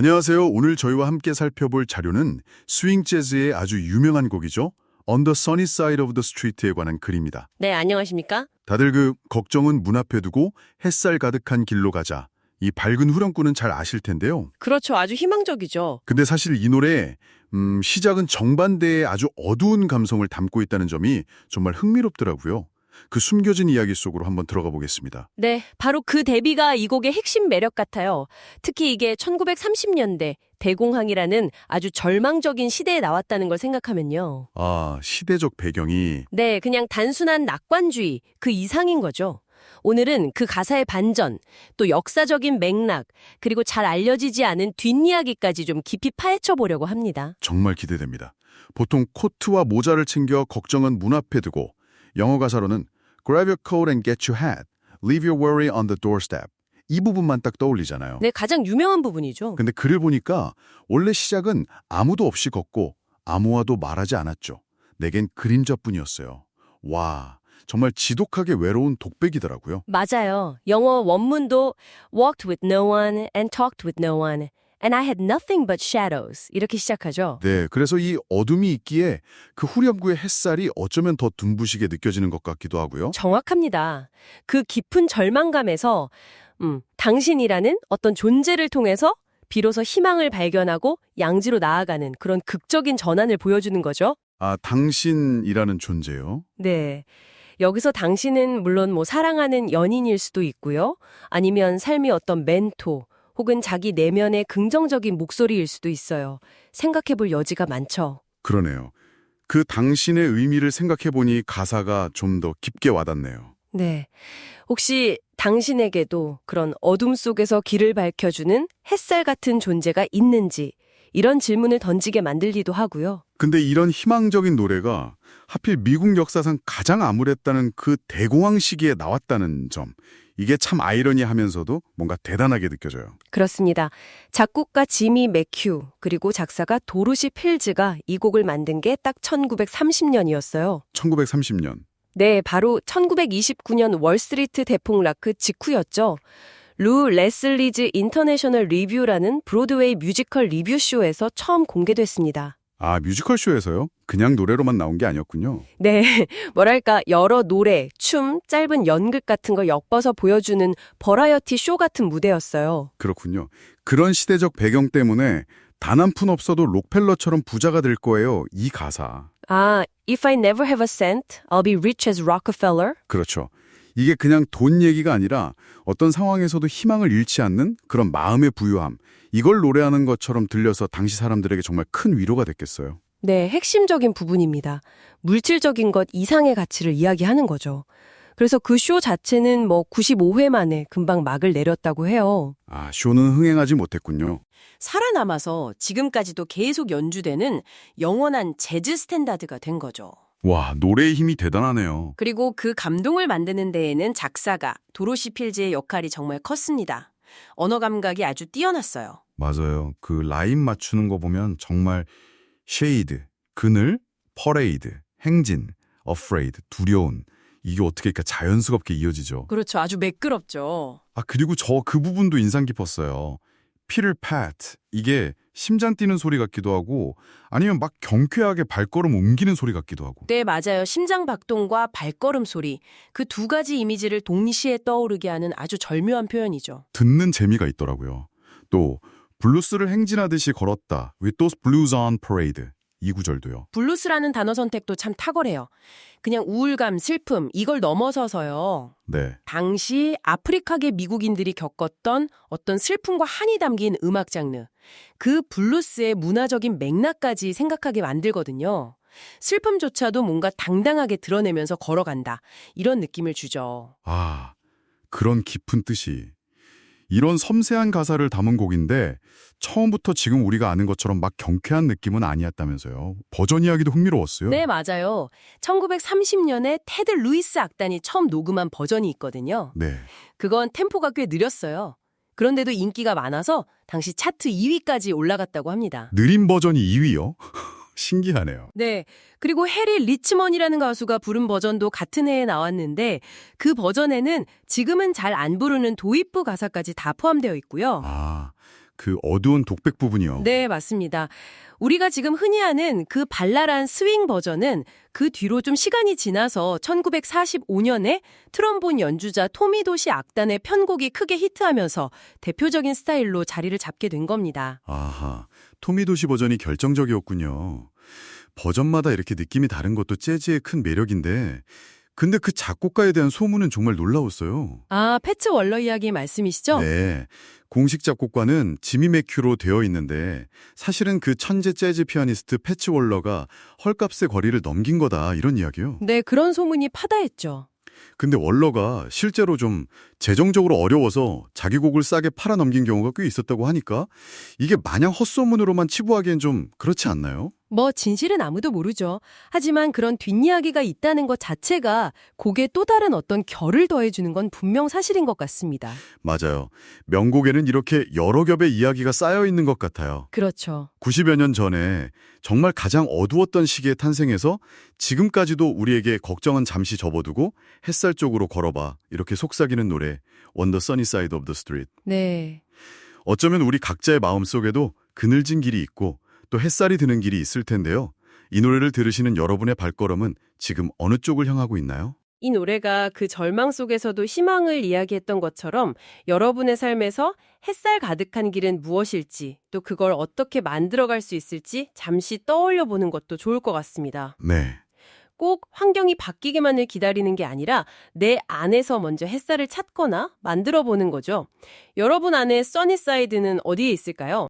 안녕하세요. 오늘 저희와 함께 살펴볼 자료는 스윙 재즈의 아주 유명한 곡이죠. On the Sunny Side of the Street에 관한 글입니다. 네, 안녕하십니까? 다들 걱정은 문 앞에 두고 햇살 가득한 길로 가자. 이 밝은 후렴구는 잘 아실 텐데요. 그렇죠. 아주 희망적이죠. 근데 사실 이 노래 시작은 정반대의 아주 어두운 감성을 담고 있다는 점이 정말 흥미롭더라고요. 그 숨겨진 이야기 속으로 한번 들어가 보겠습니다. 네, 바로 그 대비가 이 곡의 핵심 매력 같아요. 특히 이게 1930년대 대공황이라는 아주 절망적인 시대에 나왔다는 걸 생각하면요. 아, 시대적 배경이 네, 그냥 단순한 낙관주의, 그 이상인 거죠. 오늘은 그 가사의 반전, 또 역사적인 맥락, 그리고 잘 알려지지 않은 뒷이야기까지 좀 깊이 파헤쳐 보려고 합니다. 정말 기대됩니다. 보통 코트와 모자를 챙겨 걱정은 문 앞에 두고 영어 가사로는 Grab your coat and get your hat. Leave your worry on the doorstep. 이 부분만 딱 떠올리잖아요. 네, 가장 유명한 부분이죠. 근데 글을 보니까 원래 시작은 아무도 없이 걷고 아무와도 말하지 않았죠. 내겐 그림자뿐이었어요. 와, 정말 지독하게 외로운 독백이더라고요. 맞아요. 영어 원문도 walked with no one and talked with no one and I had nothing but shadows 이렇게 시작하죠. 네, 그래서 이 어둠이 있기에 그 후렴구의 햇살이 어쩌면 더 눈부시게 느껴지는 것 같기도 하고요. 정확합니다. 그 깊은 절망감에서 당신이라는 어떤 존재를 통해서 비로소 희망을 발견하고 양지로 나아가는 그런 극적인 전환을 보여주는 거죠. 아, 당신이라는 존재요? 네. 여기서 당신은 물론 사랑하는 연인일 수도 있고요. 아니면 삶의 어떤 멘토 혹은 자기 내면의 긍정적인 목소리일 수도 있어요. 생각해볼 여지가 많죠. 그러네요. 그 당신의 의미를 생각해보니 가사가 좀 더 깊게 와닿네요. 네. 혹시 당신에게도 그런 어둠 속에서 길을 밝혀주는 햇살 같은 존재가 있는지 이런 질문을 던지게 만들기도 하고요. 근데 이런 희망적인 노래가 하필 미국 역사상 가장 암울했다는 그 대공황 시기에 나왔다는 점, 이게 참 아이러니하면서도 뭔가 대단하게 느껴져요. 그렇습니다. 작곡가 지미 맥휴 그리고 작사가 도로시 필즈가 이 곡을 만든 게 딱 1930년이었어요. 1930년. 네, 바로 1929년 월스트리트 대폭락 그 직후였죠. 루 레슬리즈 인터내셔널 리뷰라는 브로드웨이 뮤지컬 리뷰쇼에서 처음 공개됐습니다. 아, 뮤지컬 쇼에서요? 그냥 노래로만 나온 게 아니었군요. 네, 뭐랄까 여러 노래, 춤, 짧은 연극 같은 거 엮어서 보여주는 버라이어티 쇼 같은 무대였어요. 그렇군요. 그런 시대적 배경 때문에 단 한 푼 없어도 록펠러처럼 부자가 될 거예요. 이 가사. 아, If I never have a cent, I'll be rich as Rockefeller? 그렇죠. 이게 그냥 돈 얘기가 아니라 어떤 상황에서도 희망을 잃지 않는 그런 마음의 부유함. 이걸 노래하는 것처럼 들려서 당시 사람들에게 정말 큰 위로가 됐겠어요. 네, 핵심적인 부분입니다. 물질적인 것 이상의 가치를 이야기하는 거죠. 그래서 그 쇼 자체는 95회 만에 금방 막을 내렸다고 해요. 아, 쇼는 흥행하지 못했군요. 살아남아서 지금까지도 계속 연주되는 영원한 재즈 스탠다드가 된 거죠. 와, 노래의 힘이 대단하네요. 그리고 그 감동을 만드는 데에는 작사가 도로시 필즈의 역할이 정말 컸습니다. 언어 감각이 아주 뛰어났어요. 맞아요. 그 라인 맞추는 거 보면 정말 쉐이드, 그늘, 퍼레이드, 행진, 어프레이드, 두려운. 이게 어떻게 이렇게 자연스럽게 이어지죠. 그렇죠. 아주 매끄럽죠. 아, 그리고 저 그 부분도 인상 깊었어요. 피를 팻. 이게 심장 뛰는 소리 같기도 하고 아니면 막 경쾌하게 발걸음 옮기는 소리 같기도 하고. 네, 맞아요. 심장 박동과 발걸음 소리. 그 두 가지 이미지를 동시에 떠오르게 하는 아주 절묘한 표현이죠. 듣는 재미가 있더라고요. 또 블루스를 행진하듯이 걸었다. With those blues on parade. 이 구절도요. 블루스라는 단어 선택도 참 탁월해요. 그냥 우울감, 슬픔 이걸 넘어서서요. 네. 당시 아프리카계 미국인들이 겪었던 어떤 슬픔과 한이 담긴 음악 장르. 그 블루스의 문화적인 맥락까지 생각하게 만들거든요. 슬픔조차도 뭔가 당당하게 드러내면서 걸어간다. 이런 느낌을 주죠. 아, 그런 깊은 뜻이. 이런 섬세한 가사를 담은 곡인데 처음부터 지금 우리가 아는 것처럼 막 경쾌한 느낌은 아니었다면서요. 버전 이야기도 흥미로웠어요. 네, 맞아요. 1930년에 테드 루이스 악단이 처음 녹음한 버전이 있거든요. 네. 그건 템포가 꽤 느렸어요. 그런데도 인기가 많아서 당시 차트 2위까지 올라갔다고 합니다. 느린 버전이 2위요? 신기하네요. 네. 그리고 해리 리치먼이라는 가수가 부른 버전도 같은 해에 나왔는데 그 버전에는 지금은 잘 안 부르는 도입부 가사까지 다 포함되어 있고요. 아, 그 어두운 독백 부분이요. 네, 맞습니다. 우리가 지금 흔히 아는 그 발랄한 스윙 버전은 그 뒤로 좀 시간이 지나서 1945년에 트럼본 연주자 토미도시 악단의 편곡이 크게 히트하면서 대표적인 스타일로 자리를 잡게 된 겁니다. 아하, 토미도시 버전이 결정적이었군요. 버전마다 이렇게 느낌이 다른 것도 재즈의 큰 매력인데 근데 그 작곡가에 대한 소문은 정말 놀라웠어요. 아, 패츠 월러 이야기 말씀이시죠? 네, 공식 작곡가는 지미 맥큐로 되어 있는데 사실은 그 천재 재즈 피아니스트 패치 월러가 헐값의 거리를 넘긴 거다 이런 이야기요. 네, 그런 소문이 파다했죠. 근데 월러가 실제로 좀 재정적으로 어려워서 자기 곡을 싸게 팔아 넘긴 경우가 꽤 있었다고 하니까 이게 마냥 헛소문으로만 치부하기엔 좀 그렇지 않나요? 뭐 진실은 아무도 모르죠. 하지만 그런 뒷이야기가 있다는 것 자체가 곡에 또 다른 어떤 결을 더해주는 건 분명 사실인 것 같습니다. 맞아요. 명곡에는 이렇게 여러 겹의 이야기가 쌓여 있는 것 같아요. 그렇죠. 90여 년 전에 정말 가장 어두웠던 시기에 탄생해서 지금까지도 우리에게 걱정은 잠시 접어두고 햇살 쪽으로 걸어봐 이렇게 속삭이는 노래 On the Sunny Side of the Street. 네. 어쩌면 우리 각자의 마음속에도 그늘진 길이 있고 또 햇살이 드는 길이 있을 텐데요. 이 노래를 들으시는 여러분의 발걸음은 지금 어느 쪽을 향하고 있나요? 이 노래가 그 절망 속에서도 희망을 이야기했던 것처럼 여러분의 삶에서 햇살 가득한 길은 무엇일지 또 그걸 어떻게 만들어갈 수 있을지 잠시 떠올려 보는 것도 좋을 것 같습니다. 네. 꼭 환경이 바뀌기만을 기다리는 게 아니라 내 안에서 먼저 햇살을 찾거나 만들어 보는 거죠. 여러분 안에 써니사이드는 어디에 있을까요?